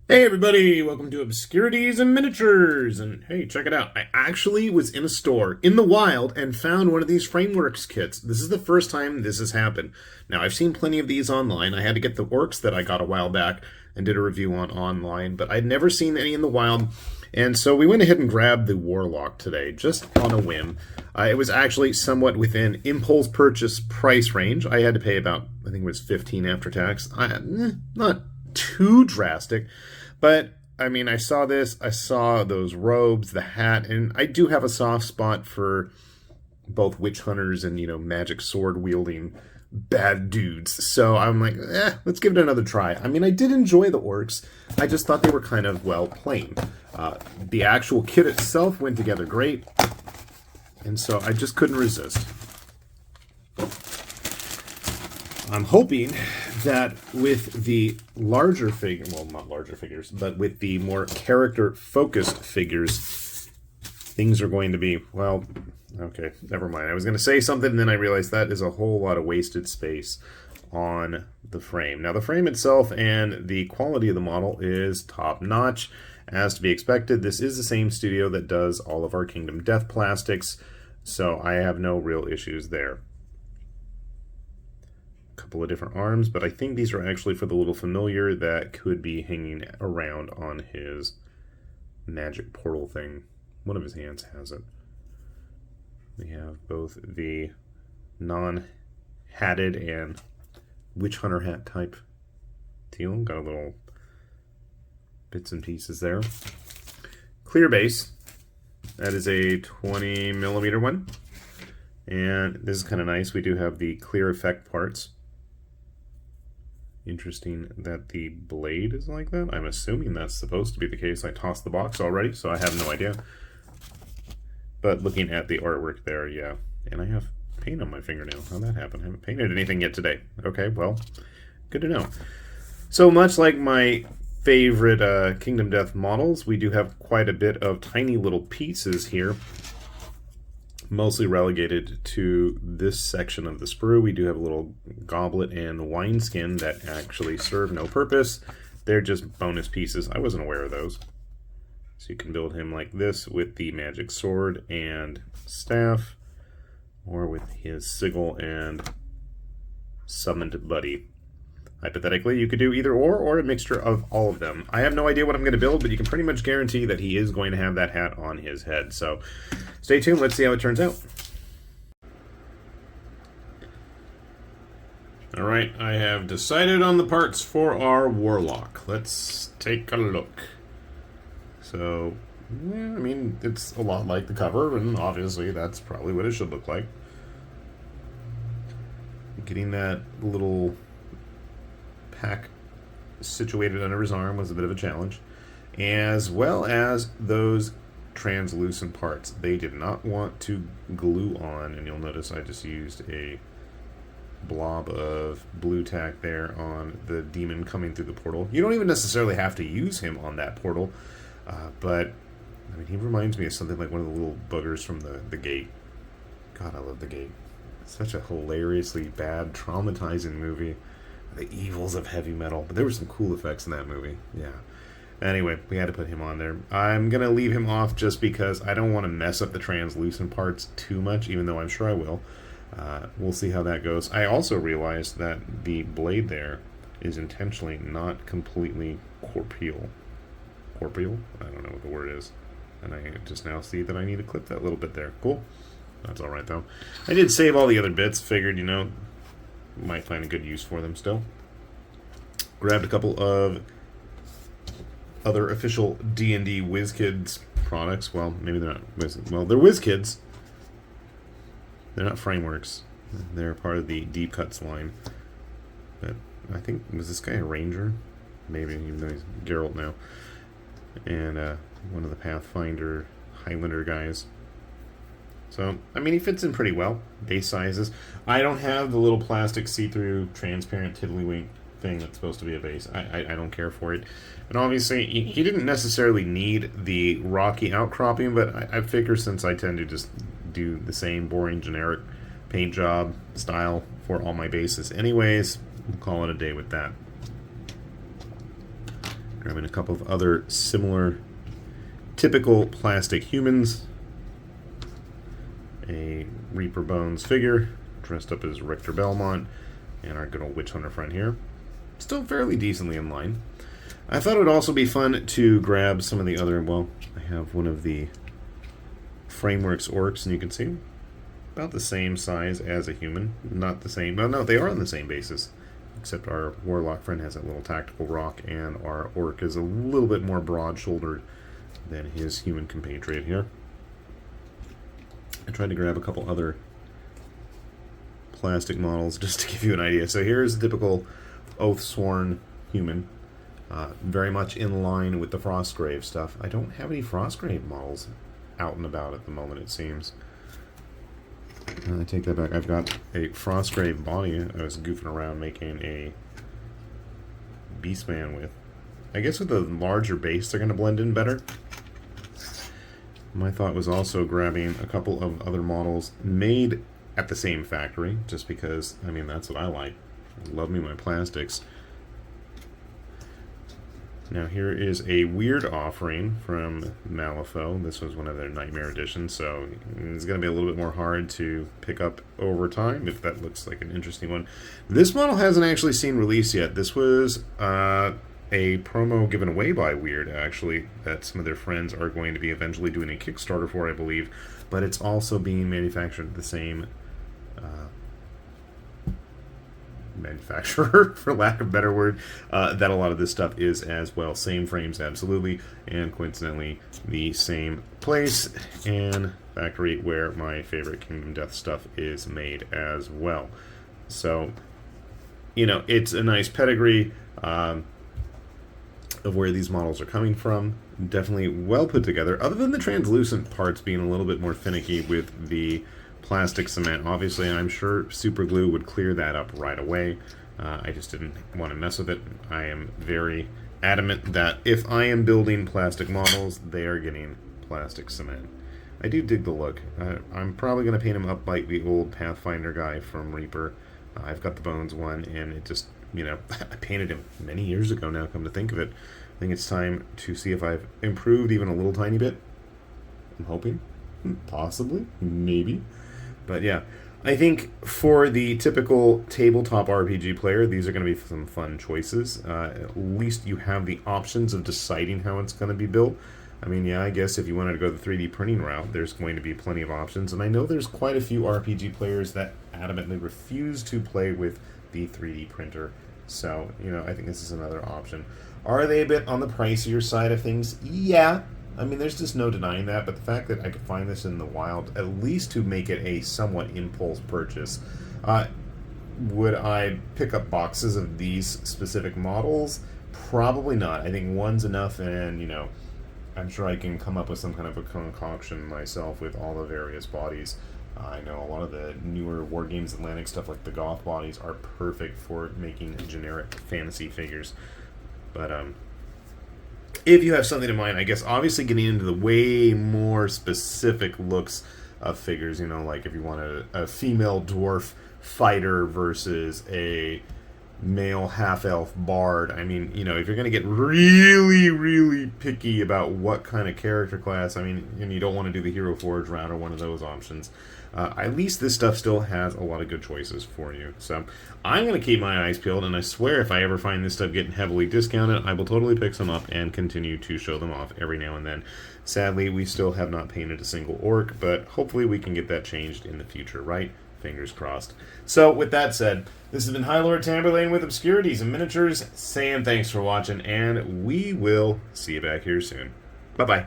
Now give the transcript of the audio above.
Hey everybody, welcome to Obscurities and Miniatures, and hey, check it out. I actually was in a store in the wild and found one of these Frameworks kits. This is the first time this has happened. Now, I've seen plenty of these online. I had to get the Orcs that I got a while back and did a review on online, but I'd never seen any in the wild, and so we went ahead and grabbed the Warlock today, just on a whim. It was actually somewhat within impulse purchase price range. I had to pay about, I think it was 15 after tax. Not too drastic. But, I mean, I saw this, I saw those robes, the hat, and I do have a soft spot for both witch hunters and, magic sword wielding bad dudes. So I'm like, let's give it another try. I mean, I did enjoy the Orcs. I just thought they were kind of, well, plain. The actual kit itself went together great, and so I just couldn't resist. I'm hoping that with the larger figure, well, not larger figures, but with the more character-focused figures, things are going to be, well, okay, never mind. I was going to say something, and then I realized that is a whole lot of wasted space on the frame. Now, the frame itself and the quality of the model is top-notch. As to be expected, this is the same studio that does all of our Kingdom Death plastics, so I have no real issues there. Couple of different arms, but I think these are actually for the little familiar that could be hanging around on his magic portal thing. One of his hands has it. We have both the non-hatted and witch hunter hat type deal. Got a little bits and pieces there. Clear base. That is a 20 millimeter one. And this is kind of nice. We do have the clear effect parts. Interesting that the blade is like that. I'm assuming that's supposed to be the case. I tossed the box already, so I have no idea. But looking at the artwork there, yeah. And I have paint on my fingernail. How'd that happen? I haven't painted anything yet today. Okay, well, good to know. So much like my favorite Kingdom Death models, we do have quite a bit of tiny little pieces here. Mostly relegated to this section of the sprue. We do have a little goblet and wineskin that actually serve no purpose. They're just bonus pieces. I wasn't aware of those. So you can build him like this with the magic sword and staff, or with his sigil and summoned buddy. Hypothetically, you could do either or a mixture of all of them. I have no idea what I'm going to build, but you can pretty much guarantee that he is going to have that hat on his head. So stay tuned. Let's see how it turns out. All right, I have decided on the parts for our Warlock. Let's take a look. So, yeah, I mean, it's a lot like the cover, and obviously that's probably what it should look like. Getting that little pack situated under his arm was a bit of a challenge, as well as those translucent parts. They did not want to glue on, and you'll notice I just used a blob of blue tack there on the demon coming through the portal. You don't even necessarily have to use him on that portal, but I mean, he reminds me of something like one of the little buggers from the Gate. God, I love the Gate. It's such a hilariously bad, traumatizing movie. The evils of heavy metal. But there were some cool effects in that movie. Yeah. Anyway, we had to put him on there. I'm going to leave him off just because I don't want to mess up the translucent parts too much, even though I'm sure I will. We'll see how that goes. I also realized that the blade there is intentionally not completely corporeal. Corporeal? I don't know what the word is. And I just now see that I need to clip that little bit there. Cool. That's alright, though. I did save all the other bits. Figured, might find a good use for them still. Grabbed a couple of other official D&D WizKids products. Well, maybe they're not well, they're WizKids. They're not Frameworks. They're part of the Deep Cuts line. But I think, was this guy a ranger? Maybe, even though he's Geralt now. And one of the Pathfinder Highlander guys. So, I mean, he fits in pretty well. Base sizes. I don't have the little plastic see-through transparent tiddlywink thing that's supposed to be a base. I don't care for it. And obviously, he didn't necessarily need the rocky outcropping, but I figure since I tend to just do the same boring generic paint job style for all my bases anyways, we'll call it a day with that. Grabbing a couple of other similar, typical plastic humans. A Reaper Bones figure, dressed up as Richter Belmont, and our good old Witch Hunter friend here. Still fairly decently in line. I thought it would also be fun to grab some of the other, well, I have one of the Frameworks orcs, and you can see about the same size as a human. Not the same, no, they are on the same basis, except our Warlock friend has that little tactical rock, and our orc is a little bit more broad-shouldered than his human compatriot here. I tried to grab a couple other plastic models just to give you an idea. So here's a typical Oathsworn human. Very much in line with the Frostgrave stuff. I don't have any Frostgrave models out and about at the moment, it seems. I take that back. I've got a Frostgrave body I was goofing around making a Beastman with. I guess with a larger base they're going to blend in better. My thought was also grabbing a couple of other models made at the same factory, just because, I mean, that's what I like. I love me my plastics. Now here is a weird offering from Malifaux. This was one of their Nightmare editions, so it's going to be a little bit more hard to pick up over time, if that looks like an interesting one. This model hasn't actually seen release yet. This was a promo given away by Weird, actually, that some of their friends are going to be eventually doing a Kickstarter for, I believe, but it's also being manufactured at the same manufacturer, for lack of a better word, that a lot of this stuff is as well. Same frames, absolutely, and coincidentally, the same place and factory where my favorite Kingdom Death stuff is made as well. So, you know, it's a nice pedigree of where these models are coming from. Definitely well put together, other than the translucent parts being a little bit more finicky with the plastic cement. Obviously, I'm sure super glue would clear that up right away. I just didn't want to mess with it. I am very adamant that if I am building plastic models, they are getting plastic cement. I do dig the look. I'm probably going to paint him up like the old Pathfinder guy from Reaper. I've got the Bones one, and it just, you know, I painted him many years ago now, come to think of it. I think it's time to see if I've improved even a little tiny bit. I'm hoping. Possibly. Maybe. But yeah, I think for the typical tabletop RPG player, these are going to be some fun choices. At least you have the options of deciding how it's going to be built. I mean, yeah, I guess if you wanted to go the 3D printing route, there's going to be plenty of options. And I know there's quite a few RPG players that adamantly refuse to play with the 3D printer. So, you know, I think this is another option. Are they a bit on the pricier side of things? Yeah. I mean, there's just no denying that, but the fact that I could find this in the wild, at least to make it a somewhat impulse purchase, would I pick up boxes of these specific models? Probably not. I think one's enough, and, you know, I'm sure I can come up with some kind of a concoction myself with all the various bodies. I know a lot of the newer Wargames Atlantic stuff, like the Goth bodies, are perfect for making generic fantasy figures. But, if you have something in mind, I guess obviously getting into the way more specific looks of figures, you know, like if you want a female dwarf fighter versus a male half-elf bard. I mean, you know, if you're going to get really, really picky about what kind of character class, I mean, and you don't want to do the Hero Forge route or one of those options, at least this stuff still has a lot of good choices for you. So I'm going to keep my eyes peeled, and I swear if I ever find this stuff getting heavily discounted, I will totally pick some up and continue to show them off every now and then. Sadly, we still have not painted a single orc, but hopefully we can get that changed in the future, right? Fingers crossed. So, with that said, this has been High Lord Tamberlane with Obscurities and Miniatures, saying thanks for watching, and we will see you back here soon. Bye-bye.